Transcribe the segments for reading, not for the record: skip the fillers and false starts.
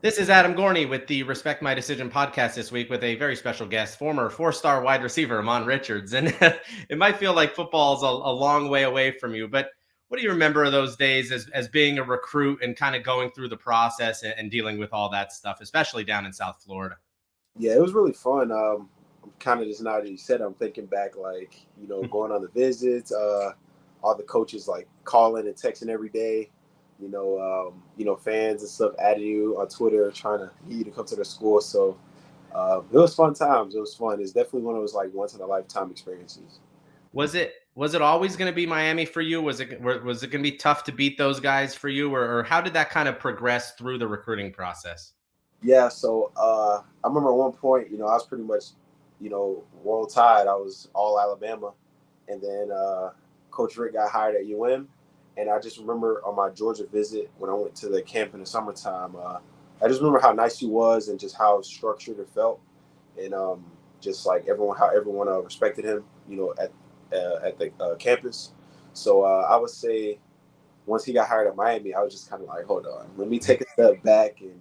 This is Adam Gorney with the Respect My Decision podcast this week with a very special guest, former four-star wide receiver, Ahmmon Richards. And it might feel like football is a long way away from you, but what do you remember of those days as being a recruit and kind of going through the process and dealing with all that stuff, especially down in South Florida? Yeah, it was really fun. I'm kind of just now that you said, I'm thinking back, like, going on the visits, all the coaches like calling and texting every day, fans and stuff adding you on Twitter, trying to get you to come to their school. So it was fun times. It was fun. It's definitely one of those like once in a lifetime experiences. Was it always going to be Miami for you? Was it going to be tough to beat those guys for you, or how did that kind of progress through the recruiting process? Yeah, so I remember at one point, I was pretty much, world tide. I was all Alabama, and then Coach Rick got hired at UM, and I just remember on my Georgia visit when I went to the camp in the summertime, I just remember how nice he was and just how structured it felt, and just like how everyone respected him, at the campus. So I would say once he got hired at Miami, I was just kind of like, hold on, let me take a step back and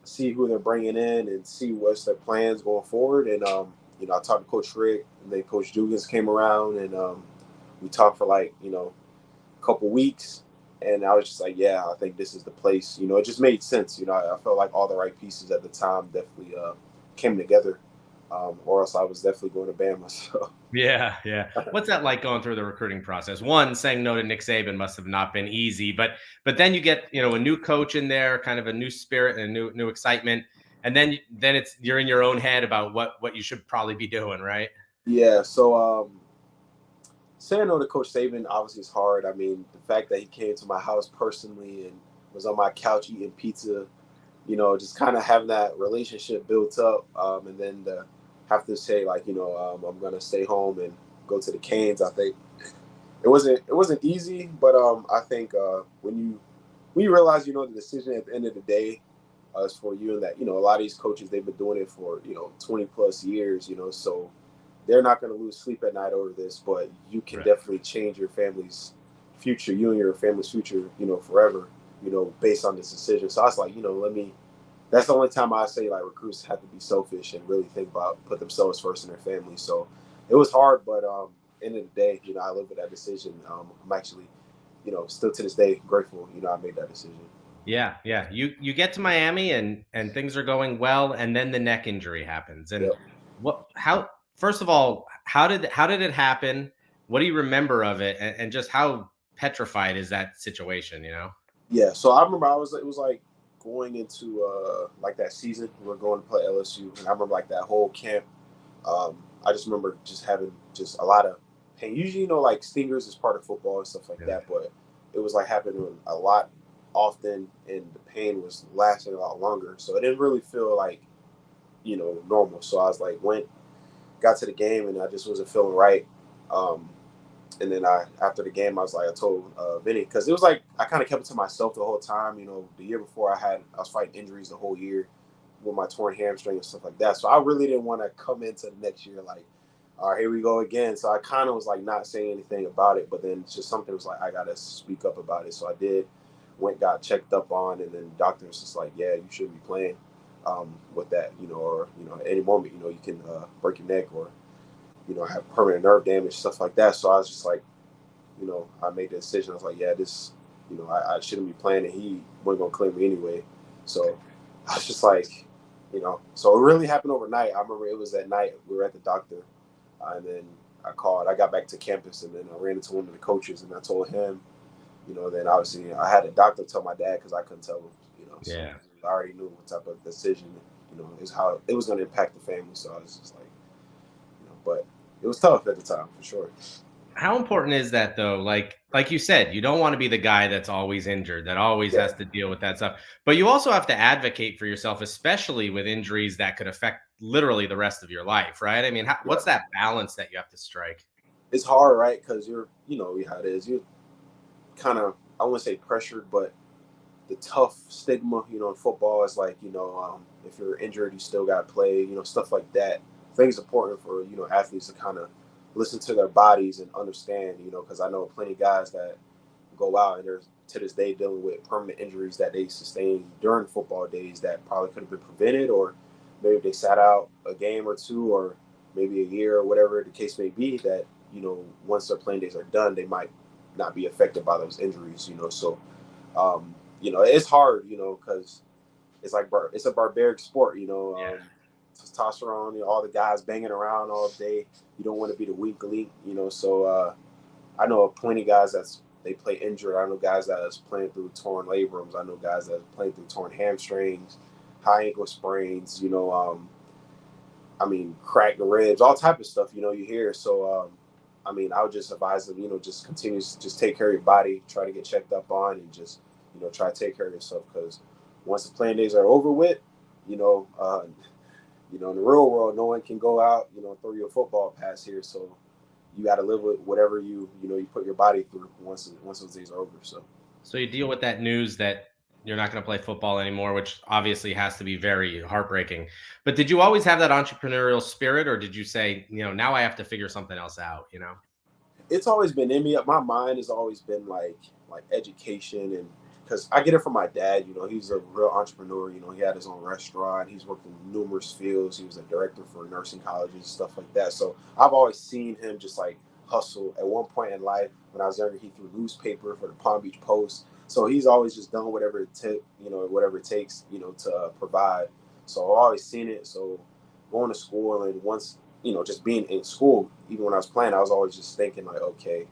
see who they're bringing in and see what's their plans going forward. And I talked to Coach Rick, and then Coach Dugans came around, and we talked for like a couple weeks. And I was just like, yeah, I think this is the place. It just made sense. I felt like all the right pieces at the time definitely came together. Or else I was definitely going to Bama. So Yeah. What's that like going through the recruiting process? One, saying no to Nick Saban must have not been easy, but then you get a new coach in there, kind of a new spirit and a new excitement, and then you're in your own head about what you should probably be doing, right? yeah, so saying no to Coach Saban obviously is hard. I mean, the fact that he came to my house personally and was on my couch eating pizza, just kind of having that relationship built up, and then to have to say like, I'm gonna stay home and go to the Canes. I think it wasn't easy, but I think when you realize the decision at the end of the day is for you, and that a lot of these coaches, they've been doing it for 20 plus years, so they're not going to lose sleep at night over this, but you can Right. definitely change your family's future, you and your family's future, forever, based on this decision. So I was like, let me. That's the only time I say like recruits have to be selfish and really think about put themselves first in their family. So it was hard, but end of the day, I live with that decision. I'm actually, still to this day grateful. I made that decision. Yeah. You get to Miami and things are going well, and then the neck injury happens. And Yep. how first of all, how did it happen? What do you remember of it? And just how petrified is that situation? Yeah. So I remember it was like going into like that season we were going to play LSU, and I remember like that whole camp. I just remember just having just a lot of pain. Usually, like stingers is part of football and stuff like Yeah. that, but it was like happening a lot often, and the pain was lasting a lot longer. So it didn't really feel like normal. So I was like, got to the game, and I just wasn't feeling right. Um, and then after the game, I told Vinny, because it was like I kind of kept it to myself the whole time. The year before I was fighting injuries the whole year with my torn hamstring and stuff like that. So I really didn't want to come into the next year like, all right, here we go again. So I kind of was like not saying anything about it, but then it's just something was like I gotta speak up about it. So I did. Got checked up on, and then doctor was just like, yeah, you shouldn't be playing with that, or at any moment, you can break your neck or have permanent nerve damage, stuff like that. So I was just like, I made the decision. I was like, yeah, this, I shouldn't be playing, and he wasn't gonna clear me anyway. So I was just like, so it really happened overnight. I remember it was that night we were at the doctor, and then I called. I got back to campus, and then I ran into one of the coaches, and I told him. Then obviously I had a doctor tell my dad because I couldn't tell him. So Yeah. I already knew what type of decision, is how it was going to impact the family. So I was just like, but it was tough at the time for sure. How important is that though? Like you said, you don't want to be the guy that's always injured, that always Yeah, has to deal with that stuff. But you also have to advocate for yourself, especially with injuries that could affect literally the rest of your life, right? I mean, yeah. what's that balance that you have to strike? It's hard, right? Because you're, how it is. You're kind of, I wouldn't say pressured, but the tough stigma, in football is like, if you're injured, you still got to play, stuff like that. I think it's important for, athletes to kind of listen to their bodies and understand, because I know plenty of guys that, go out and they're to this day dealing with permanent injuries that they sustained during football days that probably could have been prevented, or maybe they sat out a game or two, or maybe a year, or whatever the case may be. That once their playing days are done, they might not be affected by those injuries. So it's hard, because it's like it's a barbaric sport. Yeah. Testosterone, all the guys banging around all day. You don't want to be the weak link. So I know plenty of guys they play injured. I know guys that's playing through torn labrums. I know guys that's playing through torn hamstrings, high ankle sprains. Cracked ribs, all type of stuff. You hear. So I would just advise them. Just continue, just take care of your body. Try to get checked up on, and just try to take care of yourself, because once the playing days are over with, in the real world, no one can go out, throw you a football pass here. So you got to live with whatever you put your body through once those days are over. So you deal with that news that you're not going to play football anymore, which obviously has to be very heartbreaking. But did you always have that entrepreneurial spirit, or did you say, now I have to figure something else out? It's always been in me. My mind has always been like education, and because I get it from my dad. He's a real entrepreneur. He had his own restaurant. He's worked in numerous fields. He was a director for nursing colleges and stuff like that. So I've always seen him just like hustle. At one point in life, when I was younger, he threw newspaper for the Palm Beach Post. So he's always just done whatever whatever it takes, to provide. So I've always seen it. So going to school, and once just being in school, even when I was playing, I was always just thinking like, okay,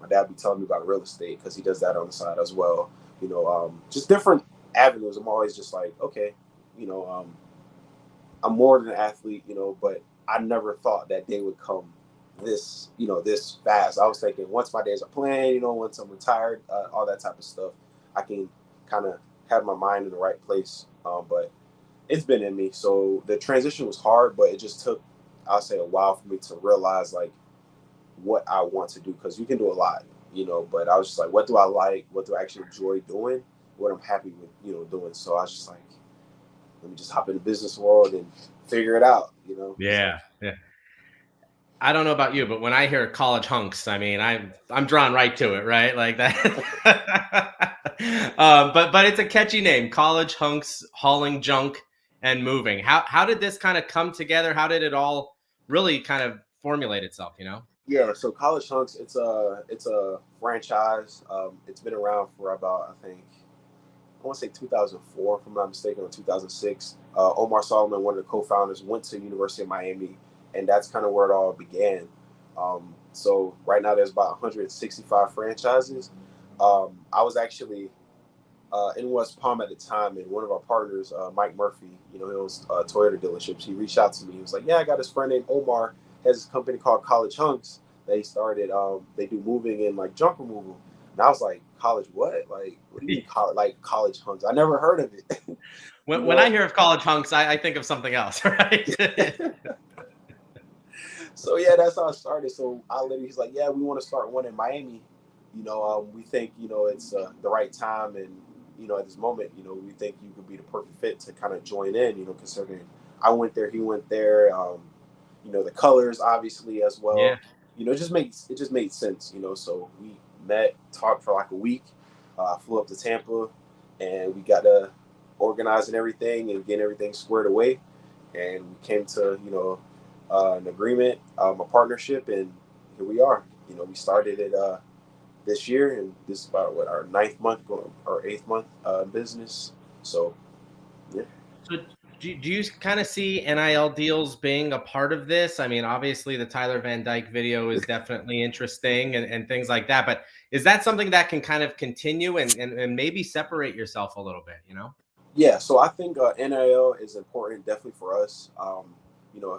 my dad be telling me about real estate because he does that on the side as well. Just different avenues. I'm always just like, okay, I'm more than an athlete, but I never thought that day would come this fast. I was thinking once my days are playing, once I'm retired, all that type of stuff, I can kind of have my mind in the right place. But it's been in me. So the transition was hard, but it just took, I'll say, a while for me to realize like what I want to do, because you can do a lot, but I was just like, what do I like? What do I actually enjoy doing? What I'm happy with, doing. So I was just like, let me just hop in the business world and figure it out. So Yeah. Yeah. I don't know about you, but when I hear college hunks, I mean, I'm drawn right to it, right? Like that. But it's a catchy name, college hunks, hauling junk and moving. How did this kind of come together? How did it all really kind of formulate itself? yeah, so College Hunks, it's a franchise. It's been around for about, I think, I want to say 2004, if I'm not mistaken, or 2006. Omar Solomon, one of the co-founders, went to University of Miami, and that's kind of where it all began. So right now there's about 165 franchises. I was actually in West Palm at the time, and one of our partners, Mike Murphy, he owns Toyota dealerships. He reached out to me. He was like, "Yeah, I got this friend named Omar. Has a company called College Hunks. They started. They do moving and like junk removal." And I was like, "College what? Like, what do you mean college hunks? I never heard of it." you When I know. hear of college hunks, I think of something else, right? So yeah, that's how it started. So he's like, "Yeah, we want to start one in Miami. We think it's the right time, and at this moment, we think you could be the perfect fit to kind of join in. Considering I went there, he went there. The colors obviously as Yeah. well. It just made sense. So we met, talked for like a week. I flew up to Tampa, and we got to organizing everything and getting everything squared away, and we came to an agreement, a partnership, and here we are. We started it this year, and this is about what, our ninth month, going our eighth month business. So yeah. So do you kind of see NIL deals being a part of this? I mean, obviously the Tyler Van Dyke video is definitely interesting and things like that, but is that something that can kind of continue and maybe separate yourself a little bit? Yeah, so I think NIL is important, definitely for us.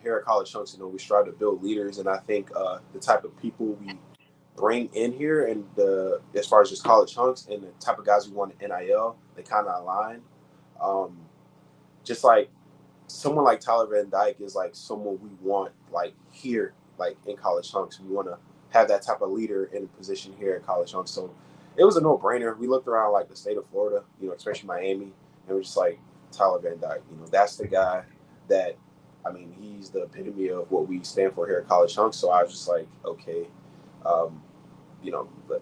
Here at College Chunks, we strive to build leaders, and I think the type of people we bring in here, and as far as just College Chunks and the type of guys we want in NIL, they kind of align. Um, just like someone like Tyler Van Dyke is like someone we want like here, like in College Chunks. We want to have that type of leader in a position here at College Chunks. So it was a no-brainer. We looked around like the state of Florida, especially Miami, and we're just like, Tyler Van Dyke, that's the guy that, he's the epitome of what we stand for here at College Chunks. So I was just like, okay,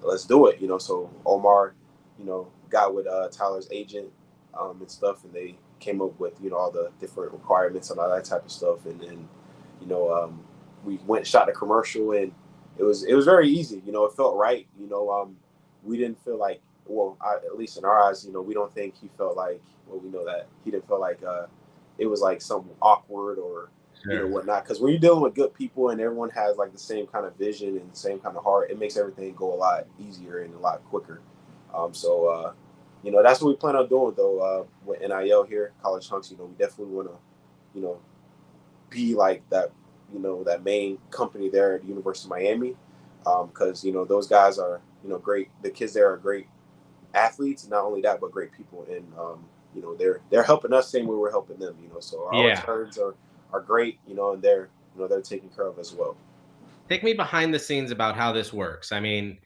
let's do it. So Omar, got with Tyler's agent and stuff, and they came up with all the different requirements and all that type of stuff, and then you know we went and shot the commercial, and it was very easy. It felt right. We didn't feel like, well, at least in our eyes, we don't think he felt like, well, we know that he didn't feel like it was like something awkward or Sure. whatnot. Because when you're dealing with good people and everyone has like the same kind of vision and the same kind of heart, it makes everything go a lot easier and a lot quicker. That's what we plan on doing though. With NIL here, College Hunks, we definitely want to, you know, be like that, that main company there at the University of Miami, because those guys are, great. The kids there are great athletes. Not only that, but great people, and they're helping us same way we're helping them. So our Yeah. returns are great. And they're taken care of as well. Take me behind the scenes about how this works. I mean,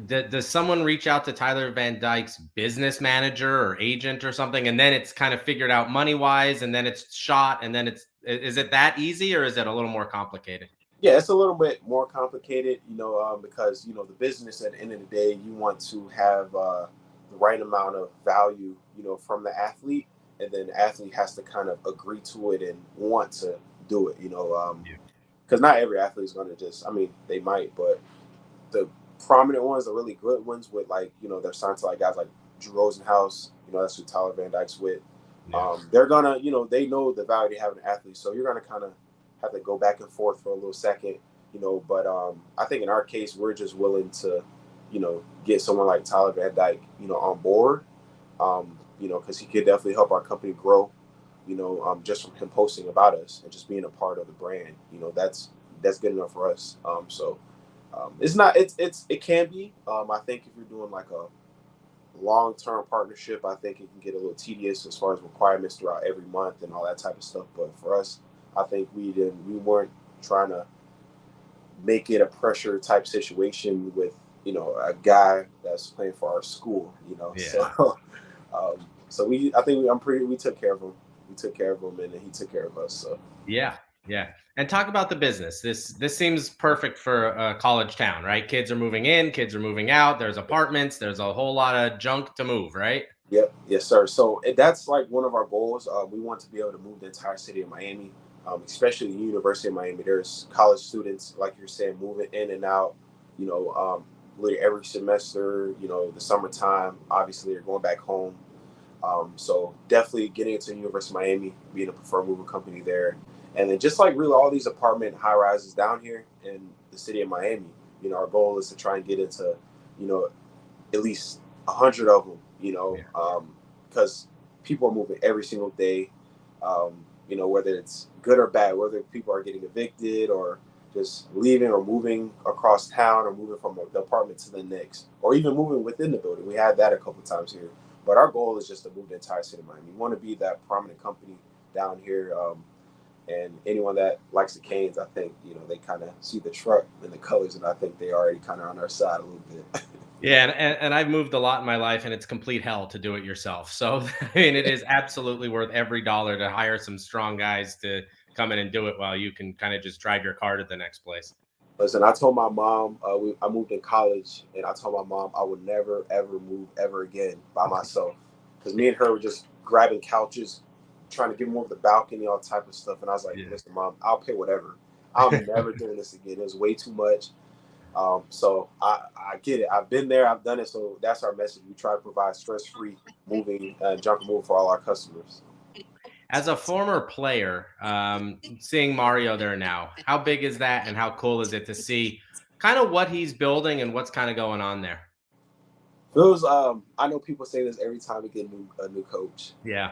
does someone reach out to Tyler Van Dyke's business manager or agent or something, and then it's kind of figured out money wise, and then it's shot, and then is it that easy, or is it a little more complicated? Yeah, it's a little bit more complicated, because the business at the end of the day, you want to have the right amount of value, from the athlete, and then the athlete has to kind of agree to it and want to do it, Yeah. because not every athlete is going to just, I mean, they might, but the prominent ones, the really good ones, with like they're signed to like guys like Drew Rosenhaus. That's who Tyler Van Dyke's with. Yeah. They're gonna, they know the value they have in an athlete, so you're gonna kind of have to go back and forth for a little second, But I think in our case, we're just willing to, get someone like Tyler Van Dyke, on board, because he could definitely help our company grow, just from him posting about us and just being a part of the brand. That's good enough for us. It's not. It can be. I think if you're doing like a long-term partnership, I think it can get a little tedious as far as requirements throughout every month and all that type of stuff. But for us, I think we weren't trying to make it a pressure type situation with a guy that's playing for our school. Yeah. We took care of him. We took care of him, and then he took care of us. So. Yeah, yeah. And talk about the business. This seems perfect for a college town, right? Kids are moving in, kids are moving out. There's apartments. There's a whole lot of junk to move, right? Yep. Yes, sir. So that's like one of our goals. We want to be able to move the entire city of Miami, especially the University of Miami. There's college students, like you're saying, moving in and out. Literally every semester. The summertime. Obviously, they're going back home. So definitely getting into the University of Miami, being a preferred moving company there, and then just like really all these apartment high rises down here in the city of Miami. Our goal is to try and get into, you know, at least 100 of them. Yeah. Because people are moving every single day. Whether it's good or bad, whether people are getting evicted or just leaving or moving across town or moving from the apartment to the next, or even moving within the building. We had that a couple times here. But our goal is just to move the entire city of Miami. We want to be that prominent company down here. And anyone that likes the Canes, I think, they kind of see the truck and the colors, and I think they already kind of on our side a little bit. Yeah, and I've moved a lot in my life, and it's complete hell to do it yourself. So, I mean, it is absolutely worth every dollar to hire some strong guys to come in and do it while you can kind of just drive your car to the next place. Listen, I told my mom, I moved in college, and I told my mom I would never, ever move ever again by myself. Because me and her were just grabbing couches, trying to get more of the balcony, all type of stuff. And I was like, Yeah. listen, mom, I'll pay whatever. I'm never doing this again. It was way too much. So I get it. I've been there. I've done it. So that's our message. We try to provide stress-free moving, junk removal for all our customers. As a former player, seeing Mario there now, how big is that, and how cool is it to see kind of what he's building and what's kind of going on there? Feels. I know people say this every time we get a new coach. Yeah,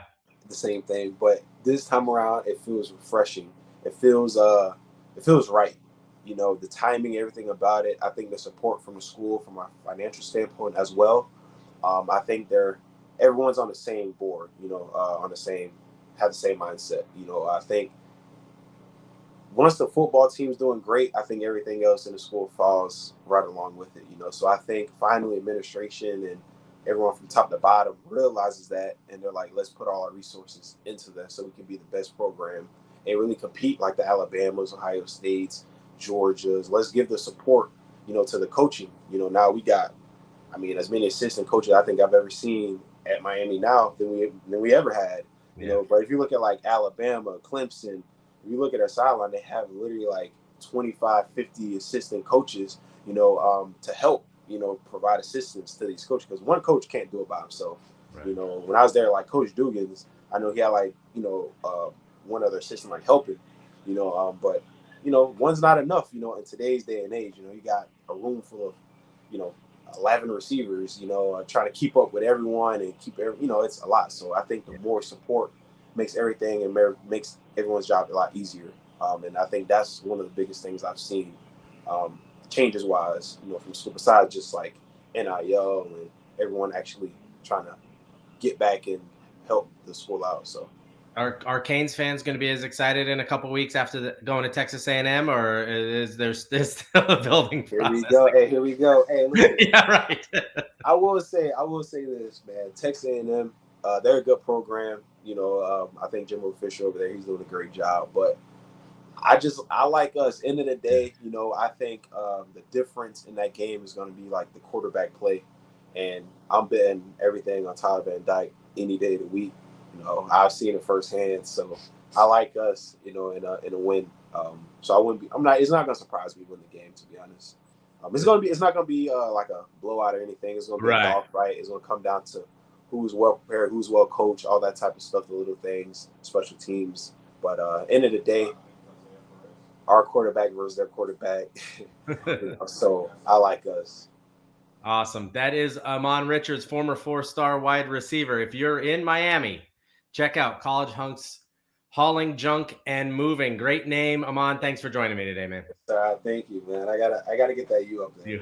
The same thing, but this time around it feels refreshing. It feels right. The timing, everything about it. I think the support from the school, from a financial standpoint as well. I think everyone's on the same board. On the same have the same mindset. I think once the football team's doing great, I think everything else in the school falls right along with it. So I think finally administration and everyone from top to bottom realizes that, and they're like, let's put all our resources into that so we can be the best program and really compete like the Alabamas, Ohio States, Georgias. Let's give the support, to the coaching. Now we got, I mean, as many assistant coaches I think I've ever seen at Miami now than we ever had. Yeah. But if you look at like Alabama, Clemson, if you look at their sideline, they have literally like 25, 50 assistant coaches, to help, provide assistance to these coaches, because one coach can't do it by himself. Right. When I was there, like Coach Dugans, I know he had like, one other assistant like helping, but one's not enough, in today's day and age. You got a room full of, you know, 11 receivers, trying to keep up with everyone and it's a lot. So I think the more support makes everything and makes everyone's job a lot easier. And I think that's one of the biggest things I've seen, changes wise, from school, besides just like NIL and everyone actually trying to get back and help the school out. So Are Canes fans going to be as excited in a couple weeks after going to Texas A&M, or is there's still a building here we process? go. Hey, here we go. Hey, listen. Yeah, right. I will say this, man. Texas A&M, they're a good program. I think Jimbo Fisher over there, he's doing a great job. But I like us. End of the day, I think the difference in that game is going to be like the quarterback play, and I'm betting everything on Tyler Van Dyke any day of the week. I've seen it firsthand, so I like us, in a win. So I wouldn't be. I'm not. It's not going to surprise me win the game, to be honest. It's not going to be like a blowout or anything. It's going to be a dog fight. It's going to come down to who's well prepared, who's well coached, all that type of stuff, the little things, special teams. But end of the day, our quarterback versus their quarterback. So I like us. Awesome. That is Ahmmon Richards, former 4-star wide receiver. If you're in Miami, check out College Hunks Hauling Junk and Moving. Great name, Ahmmon. Thanks for joining me today, man. Thank you, man. I gotta get that U up there.